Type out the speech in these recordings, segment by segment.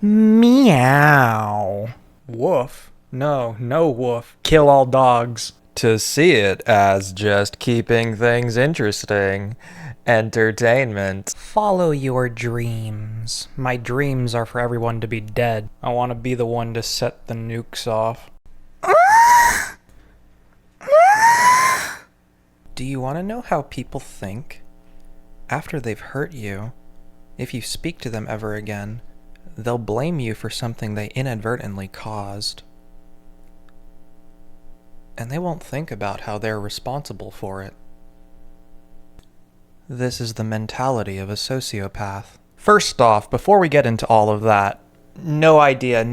Meow. Woof. No, no woof. Kill all dogs. To see it as just keeping things interesting. Entertainment. Follow your dreams. My dreams are for everyone to be dead. I want to be the one to set the nukes off. Do you want to know how people think? After they've hurt you, if you speak to them ever again, they'll blame you for something they inadvertently caused. And they won't think about how they're responsible for it. This is the mentality of a sociopath. First off, before we get into all of that, no idea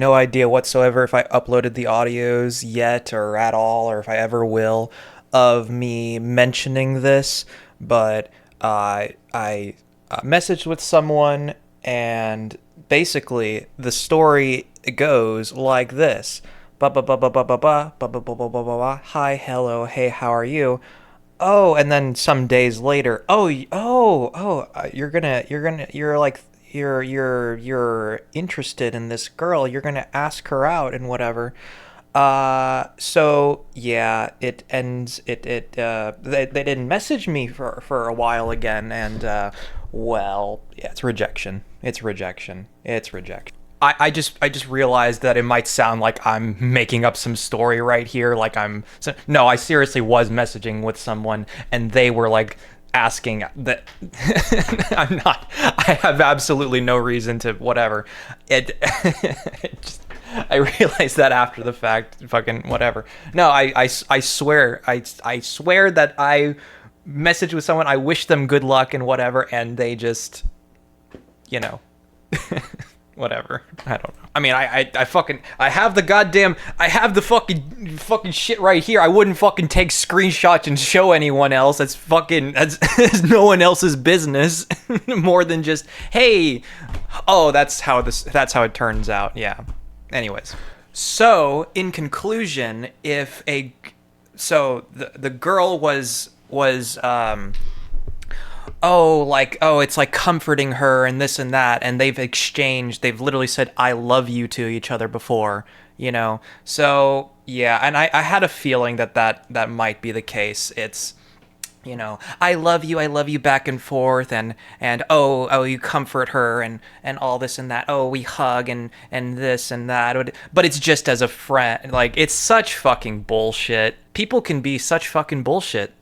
whatsoever if I uploaded the audios yet or at all, or if I ever will, of me mentioning this, but I messaged with someone, and basically the story goes like this. Ba ba ba ba ba ba ba ba ba ba ba ba ba. Hi, hello, hey, how are you? Oh, and then some days later, you're interested in this girl. You're gonna ask her out and whatever. So yeah, it ends. They didn't message me for a while again, and well, yeah, it's rejection. It's rejection. It's rejection. I just realized that it might sound like I'm making up some story right here. Like no, I seriously was messaging with someone, and they were like asking that. I'm not. I have absolutely no reason to whatever. It just, I realized that after the fact. Fucking whatever. No, I swear. I swear that I messaged with someone. I wish them good luck and whatever, and they just, you know. Whatever. I don't know. I mean, I have the fucking shit right here. I wouldn't fucking take screenshots and show anyone else. That's no one else's business. More than just, hey, oh, that's how it turns out. Yeah. Anyways. So, in conclusion, the girl was it's like comforting her and this and that, and they've literally said I love you to each other before, so yeah. And I had a feeling that might be the case. It's, I love you back and forth, and oh, you comfort her, and all this and that. Oh, we hug and this and that. But it's just as a friend. Like, it's such fucking bullshit. People can be such fucking bullshit,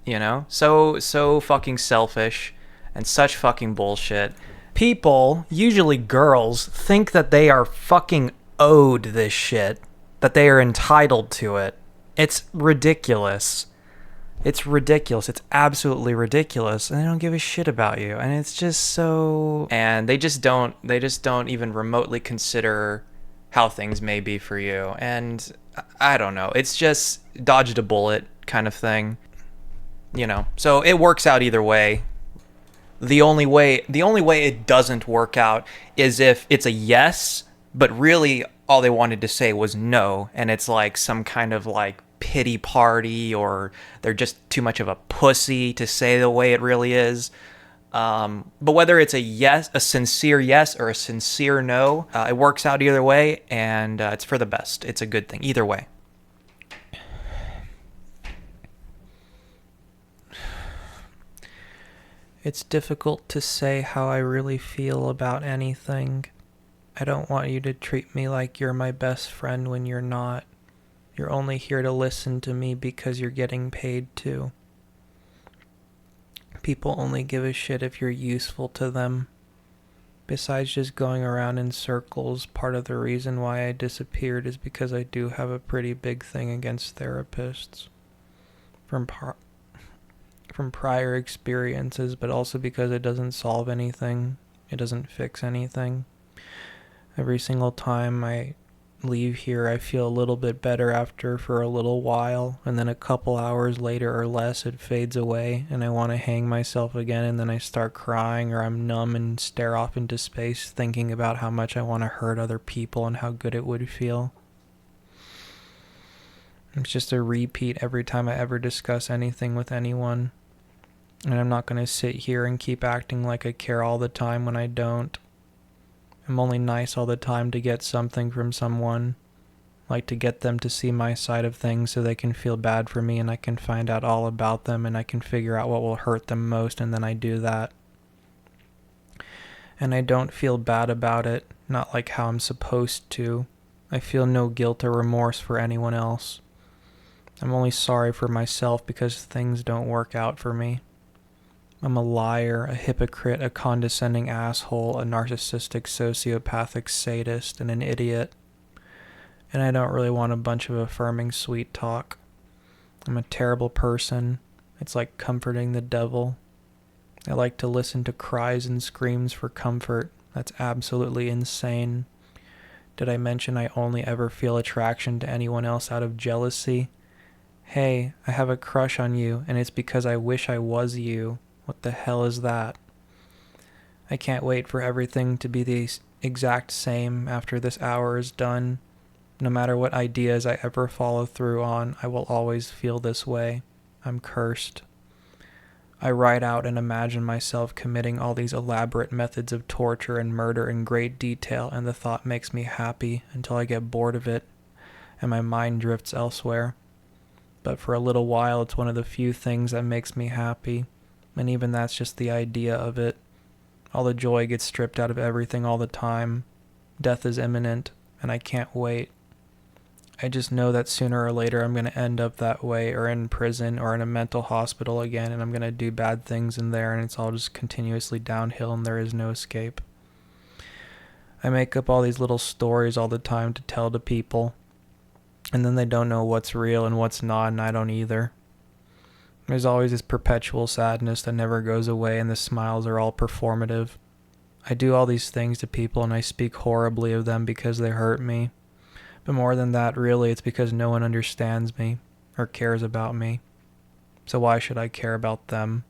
so fucking selfish and such fucking bullshit. People, usually girls, think that they are fucking owed this shit, that they are entitled to it. It's ridiculous. It's ridiculous. It's absolutely ridiculous. And they don't give a shit about you. And it's just so... And they just don't even remotely consider how things may be for you. And I don't know. It's just dodged a bullet kind of thing. So it works out either way. The only way it doesn't work out is if it's a yes, but really all they wanted to say was no. And it's like some kind of like pity party, or they're just too much of a pussy to say the way it really is. But whether it's a yes, a sincere yes, or a sincere no, it works out either way, and it's for the best. It's a good thing either way. It's difficult to say how I really feel about anything. I don't want you to treat me like you're my best friend when you're not. You're only here to listen to me because you're getting paid to. People only give a shit if you're useful to them. Besides just going around in circles, part of the reason why I disappeared is because I do have a pretty big thing against therapists. From prior experiences, but also because it doesn't solve anything. It doesn't fix anything. Every single time I leave here, I feel a little bit better after for a little while, and then a couple hours later or less it fades away, and I want to hang myself again, and then I start crying, or I'm numb and stare off into space thinking about how much I want to hurt other people and how good it would feel. It's just a repeat every time I ever discuss anything with anyone. And I'm not going to sit here and keep acting like I care all the time when I don't. I'm only nice all the time to get something from someone, like to get them to see my side of things so they can feel bad for me and I can find out all about them and I can figure out what will hurt them most and then I do that. And I don't feel bad about it, not like how I'm supposed to. I feel no guilt or remorse for anyone else. I'm only sorry for myself because things don't work out for me. I'm a liar, a hypocrite, a condescending asshole, a narcissistic sociopathic sadist, and an idiot. And I don't really want a bunch of affirming sweet talk. I'm a terrible person. It's like comforting the devil. I like to listen to cries and screams for comfort. That's absolutely insane. Did I mention I only ever feel attraction to anyone else out of jealousy? Hey, I have a crush on you, and it's because I wish I was you. What the hell is that? I can't wait for everything to be the exact same after this hour is done. No matter what ideas I ever follow through on, I will always feel this way. I'm cursed. I write out and imagine myself committing all these elaborate methods of torture and murder in great detail, and the thought makes me happy until I get bored of it and my mind drifts elsewhere. But for a little while, it's one of the few things that makes me happy, and even that's just the idea of it. All the joy gets stripped out of everything all the time. Death is imminent, and I can't wait. I just know that sooner or later I'm going to end up that way, or in prison, or in a mental hospital again, and I'm going to do bad things in there, and it's all just continuously downhill, and there is no escape. I make up all these little stories all the time to tell to people, and then they don't know what's real and what's not, and I don't either. There's always this perpetual sadness that never goes away, and the smiles are all performative. I do all these things to people, and I speak horribly of them because they hurt me. But more than that, really, it's because no one understands me or cares about me. So why should I care about them?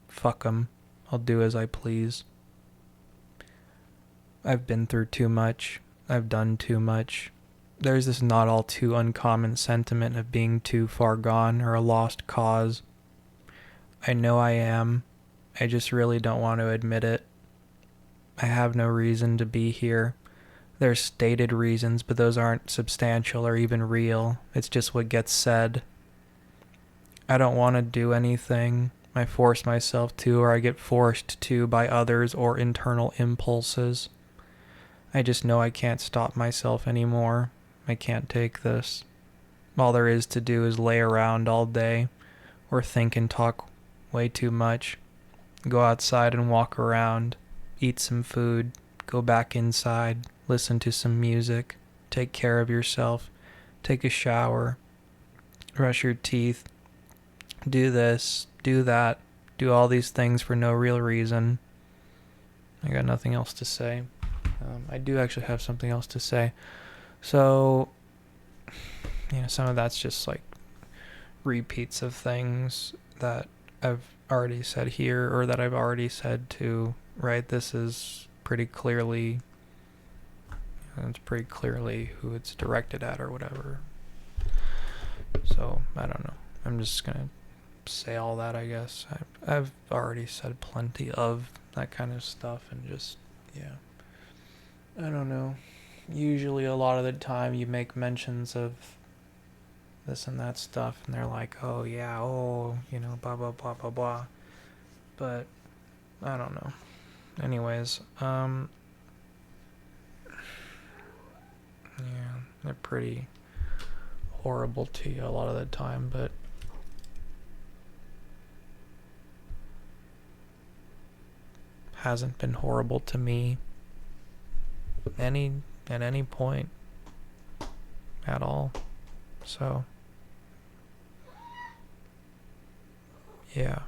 Fuck them. I'll do as I please. I've been through too much. I've done too much. There's this not all too uncommon sentiment of being too far gone or a lost cause. I know I am. I just really don't want to admit it. I have no reason to be here. There's stated reasons, but those aren't substantial or even real. It's just what gets said. I don't want to do anything. I force myself to, or I get forced to by others or internal impulses. I just know I can't stop myself anymore. I can't take this. All there is to do is lay around all day, or think and talk way too much. Go outside and walk around, eat some food, go back inside, listen to some music, take care of yourself, take a shower, brush your teeth, do this, do that, do all these things for no real reason. I got nothing else to say. I do actually have something else to say. So, some of that's just like repeats of things that I've already said here or that I've already said to, right? This is pretty clearly, it's pretty clearly who it's directed at or whatever. So, I don't know. I'm just going to say all that, I guess. I've already said plenty of that kind of stuff and just, yeah. I don't know. Usually a lot of the time you make mentions of this and that stuff and they're like, oh yeah, oh, blah, blah, blah, blah, blah. But, I don't know. Anyways, yeah, they're pretty horrible to you a lot of the time, but hasn't been horrible to me at any point at all. So yeah.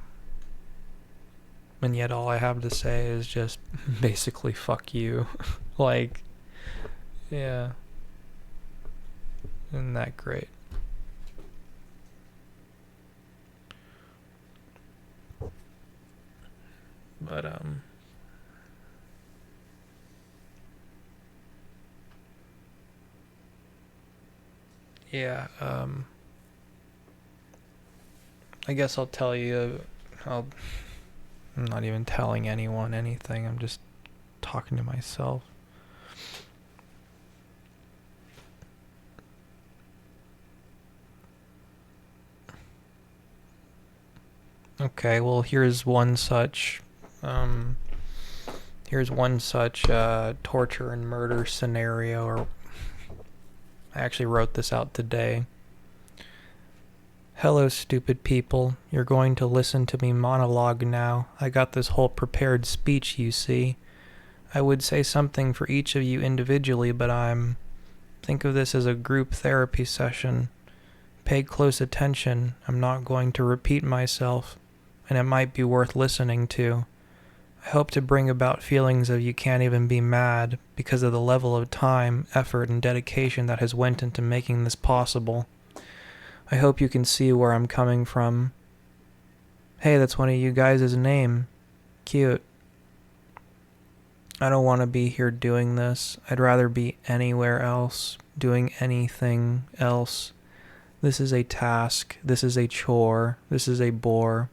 And yet all I have to say is just basically fuck you. Like, yeah. Isn't that great? But yeah, I guess I'll tell you, I'm not even telling anyone anything, I'm just talking to myself. Okay, well, um, here's one such torture and murder scenario. Or I actually wrote this out today. Hello, stupid people. You're going to listen to me monologue now. I got this whole prepared speech, you see. I would say something for each of you individually, but think of this as a group therapy session. Pay close attention. I'm not going to repeat myself, and it might be worth listening to. I hope to bring about feelings of you can't even be mad because of the level of time, effort, and dedication that has went into making this possible. I hope you can see where I'm coming from. Hey, that's one of you guys' name. Cute. I don't want to be here doing this. I'd rather be anywhere else, doing anything else. This is a task. This is a chore. This is a bore.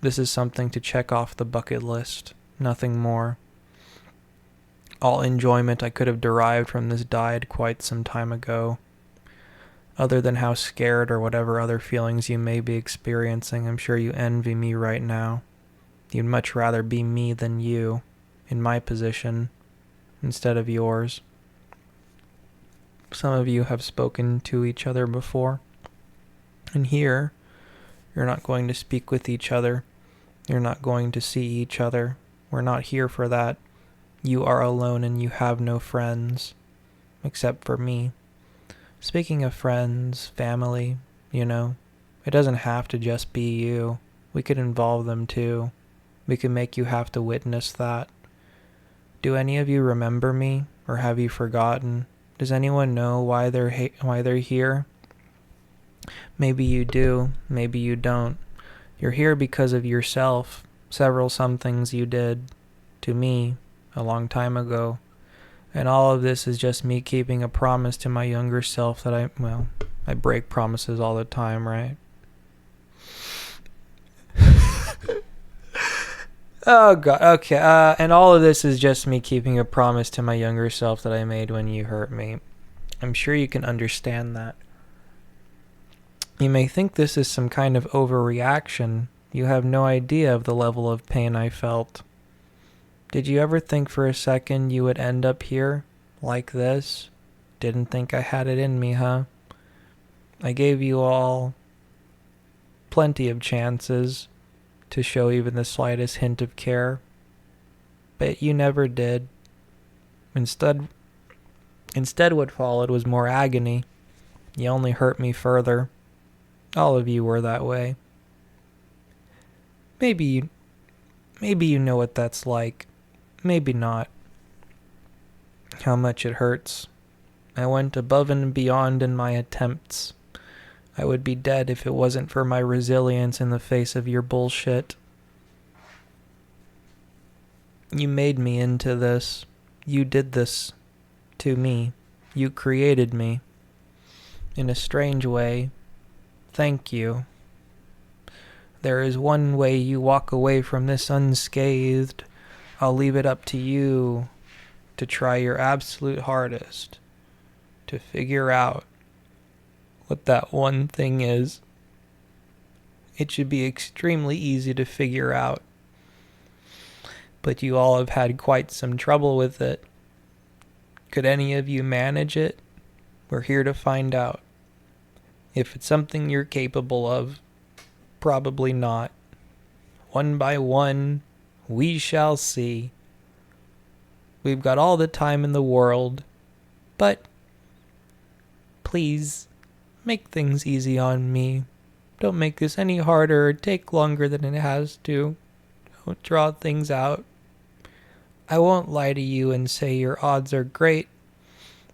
This is something to check off the bucket list. Nothing more. All enjoyment I could have derived from this died quite some time ago. Other than how scared or whatever other feelings you may be experiencing, I'm sure you envy me right now. You'd much rather be me than you, in my position, instead of yours. Some of you have spoken to each other before. And here, you're not going to speak with each other. You're not going to see each other. We're not here for that. You are alone and you have no friends, except for me. Speaking of friends, family, it doesn't have to just be you. We could involve them too. We could make you have to witness that. Do any of you remember me, or have you forgotten? Does anyone know why they're here? Maybe you do, maybe you don't. You're here because of yourself, some things you did to me a long time ago. And all of this is just me keeping a promise to my younger self that I break promises all the time, right? Oh god, okay, and all of this is just me keeping a promise to my younger self that I made when you hurt me. I'm sure you can understand that. You may think this is some kind of overreaction. You have no idea of the level of pain I felt. Did you ever think for a second you would end up here, like this? Didn't think I had it in me, huh? I gave you all plenty of chances to show even the slightest hint of care, but you never did. Instead what followed was more agony. You only hurt me further. All of you were that way. Maybe you know what that's like. Maybe not. How much it hurts. I went above and beyond in my attempts. I would be dead if it wasn't for my resilience in the face of your bullshit. You made me into this. You did this to me. You created me. In a strange way. Thank you. There is one way you walk away from this unscathed. I'll leave it up to you to try your absolute hardest to figure out what that one thing is. It should be extremely easy to figure out, but you all have had quite some trouble with it. Could any of you manage it? We're here to find out. If it's something you're capable of, probably not. One by one, we shall see. We've got all the time in the world, but please, make things easy on me. Don't make this any harder or take longer than it has to. Don't draw things out. I won't lie to you and say your odds are great.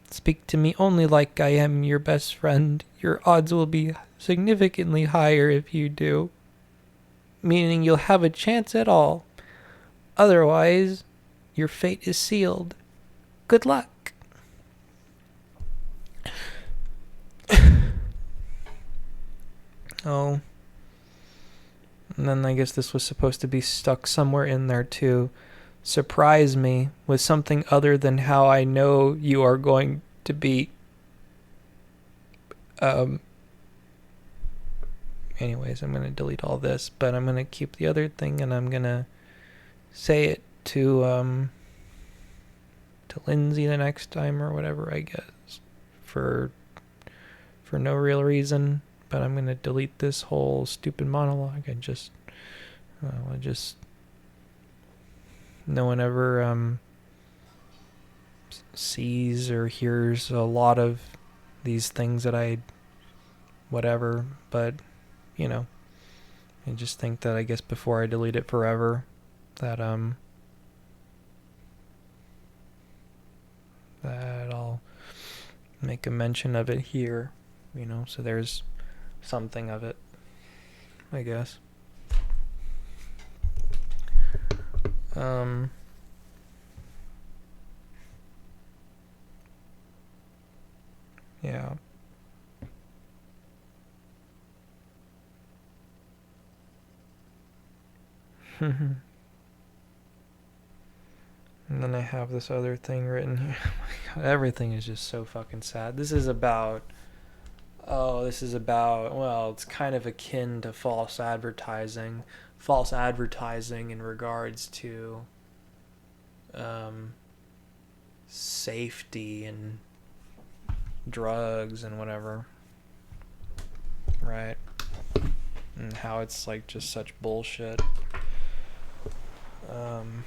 Speak to me only like I am your best friend. Your odds will be significantly higher if you do. Meaning you'll have a chance at all. Otherwise, your fate is sealed. Good luck. Oh. And then I guess this was supposed to be stuck somewhere in there too. Surprise me with something other than how I know you are going to be Anyways, I'm gonna delete all this, but I'm gonna keep the other thing, and I'm gonna say it to Lindsay the next time or whatever, I guess, for for no real reason. But I'm gonna delete this whole stupid monologue. I just no one ever sees or hears a lot of these things that I whatever, but you know, I just think that I guess before I delete it forever, that that I'll make a mention of it here, so there's something of it, I guess. Um yeah. And then I have this other thing written here. Oh my god, everything is just so fucking sad. This is about, well, it's kind of akin to false advertising. False advertising in regards to um, safety and drugs and whatever. Right? And how it's like just such bullshit. Um,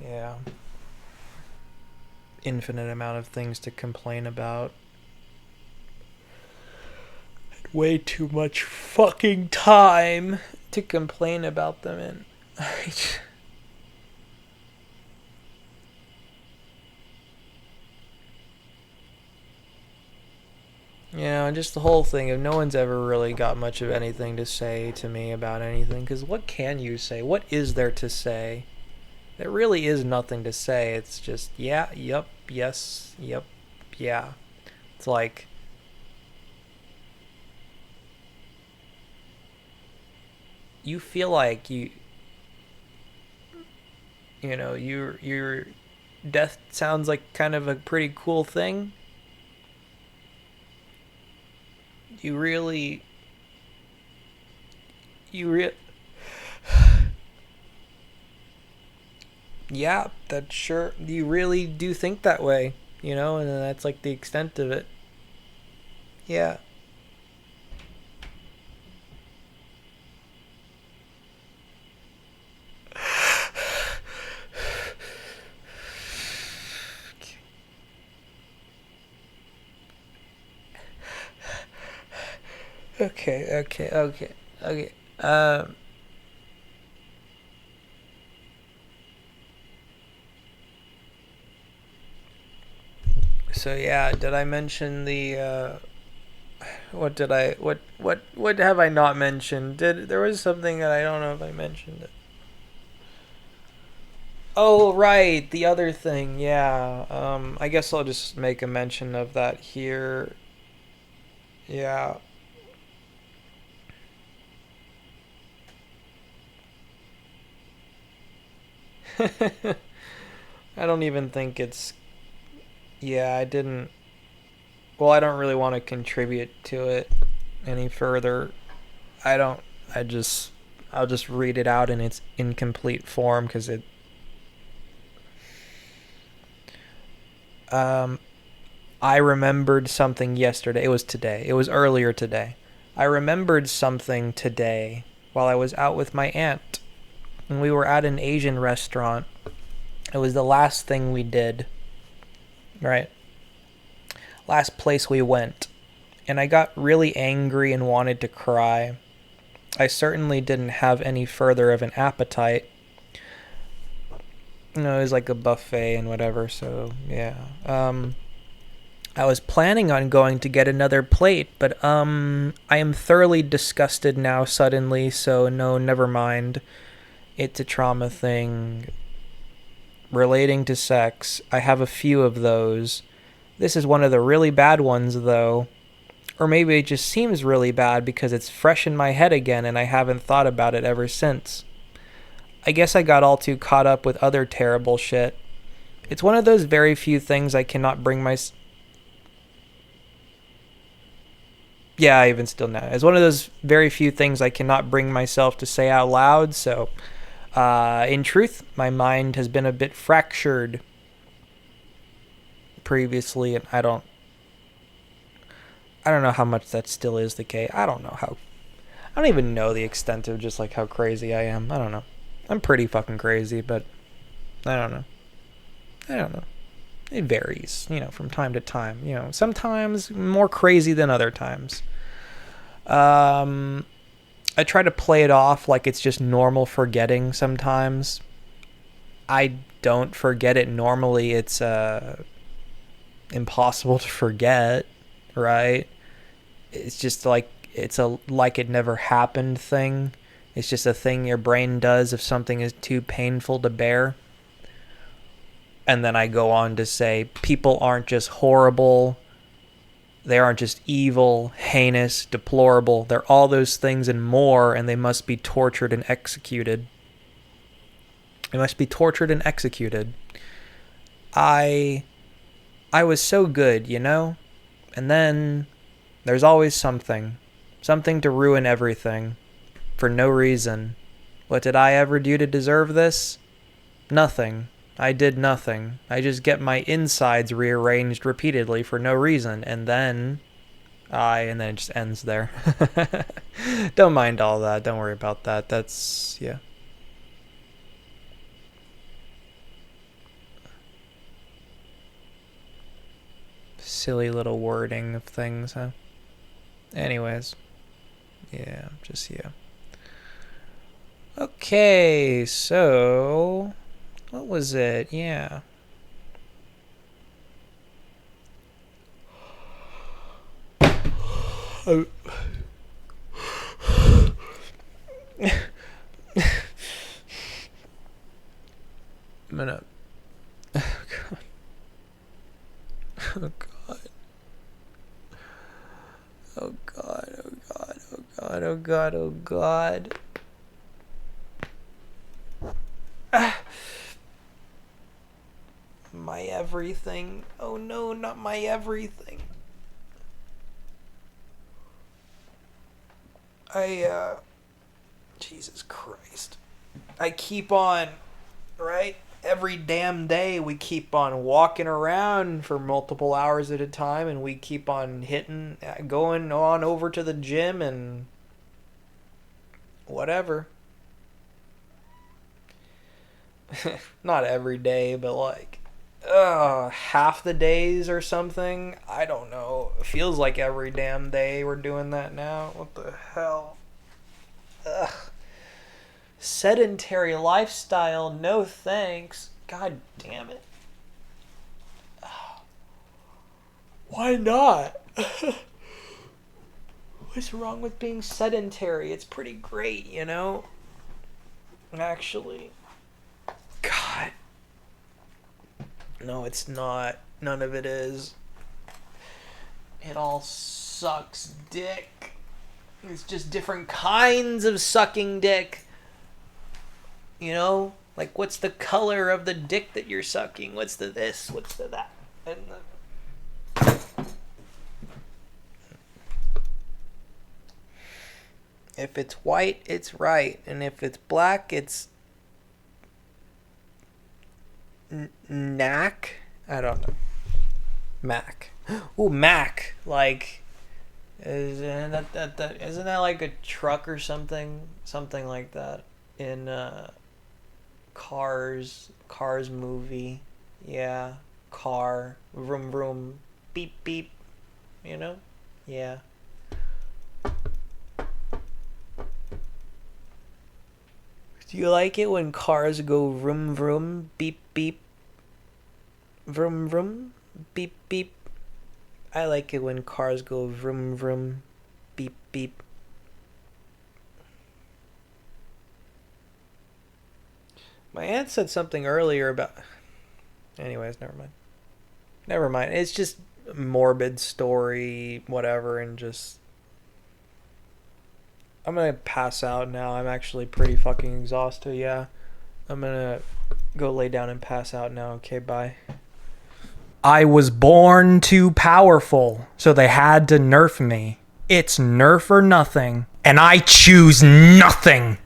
yeah. Infinite amount of things to complain about. Way too much fucking time to complain about them in. Just the whole thing of no one's ever really got much of anything to say to me about anything. Because what can you say? What is there to say? There really is nothing to say. It's just, yeah, yep, yes, yep, yeah. It's like, you feel like your death sounds like kind of a pretty cool thing. You really, you re- yeah, that sure, you really do think that way, and then that's like the extent of it. Yeah. Okay. So yeah, did I mention the what have I not mentioned? There was something that I don't know if I mentioned it. Oh right, the other thing. Yeah. I guess I'll just make a mention of that here. Yeah. I don't even think it's yeah, I didn't well, I don't really want to contribute to it any further. I don't I just I'll just read it out in its incomplete form cuz it um I remembered something yesterday. It was today. It was earlier today. I remembered something today while I was out with my aunt. And we were at an Asian restaurant. It was the last thing we did, right? Last place we went. And I got really angry and wanted to cry. I certainly didn't have any further of an appetite. It was like a buffet and whatever, so yeah. I was planning on going to get another plate, but I am thoroughly disgusted now suddenly, so no, never mind. It's a trauma thing relating to sex. I have a few of those. This is one of the really bad ones though. Or maybe it just seems really bad because it's fresh in my head again and I haven't thought about it ever since. I guess I got all too caught up with other terrible shit. It's one of those very few things I cannot bring my Yeah, even still now. It's one of those very few things I cannot bring myself to say out loud. So, in truth, my mind has been a bit fractured previously, and I don't know how much that still is the case. I don't even know the extent of just like how crazy I am. I don't know. I'm pretty fucking crazy, but I don't know. I don't know. It varies, from time to time. Sometimes more crazy than other times. Um, I try to play it off like it's just normal forgetting sometimes. I don't forget it normally. It's impossible to forget, right? It's just like it's a like it never happened thing. It's just a thing your brain does if something is too painful to bear. And then I go on to say people aren't just horrible, they aren't just evil, heinous, deplorable. They're all those things and more, and they must be tortured and executed. They must be tortured and executed. I I was so good, And then there's always something to ruin everything for no reason. What did I ever do to deserve this? Nothing. I did nothing. I just get my insides rearranged repeatedly for no reason, and then and then it just ends there. Don't mind all that. Don't worry about that. That's, yeah. Silly little wording of things, huh? Anyways, yeah, just, yeah. Okay, so what was it? Yeah. Oh. I'm gonna. Oh god. Oh god. Oh god. Oh god. Oh god. Oh god. Oh god. My everything. Oh no, not my everything. Jesus Christ. I keep on, right? Every damn day we keep on walking around for multiple hours at a time, and we keep on going on over to the gym and whatever. Not every day, but like half the days or something. I don't know. It feels like every damn day we're doing that now. What the hell? Ugh. Sedentary lifestyle, no thanks. God damn it. Why not? What's wrong with being sedentary? It's pretty great, Actually. God. No, it's not. None of it is. It all sucks dick. It's just different kinds of sucking dick. Like, what's the color of the dick that you're sucking? What's the this? What's the that? And if it's white, it's right. And if it's black, it's knack? I don't know. Mac. Ooh, Mac. Like, isn't that like a truck or something? Something like that. In, Cars movie. Yeah. Car. Vroom, vroom. Beep, beep. Yeah. Do you like it when cars go vroom, vroom, beep, beep, vroom, vroom, beep, beep? I like it when cars go vroom, vroom, beep, beep. My aunt said something earlier about. Anyways, never mind. Never mind. It's just morbid story, whatever, and just. I'm gonna pass out now. I'm actually pretty fucking exhausted, yeah. I'm gonna go lay down and pass out now. Okay, bye. I was born too powerful, so they had to nerf me. It's Nerf or nothing, and I choose nothing.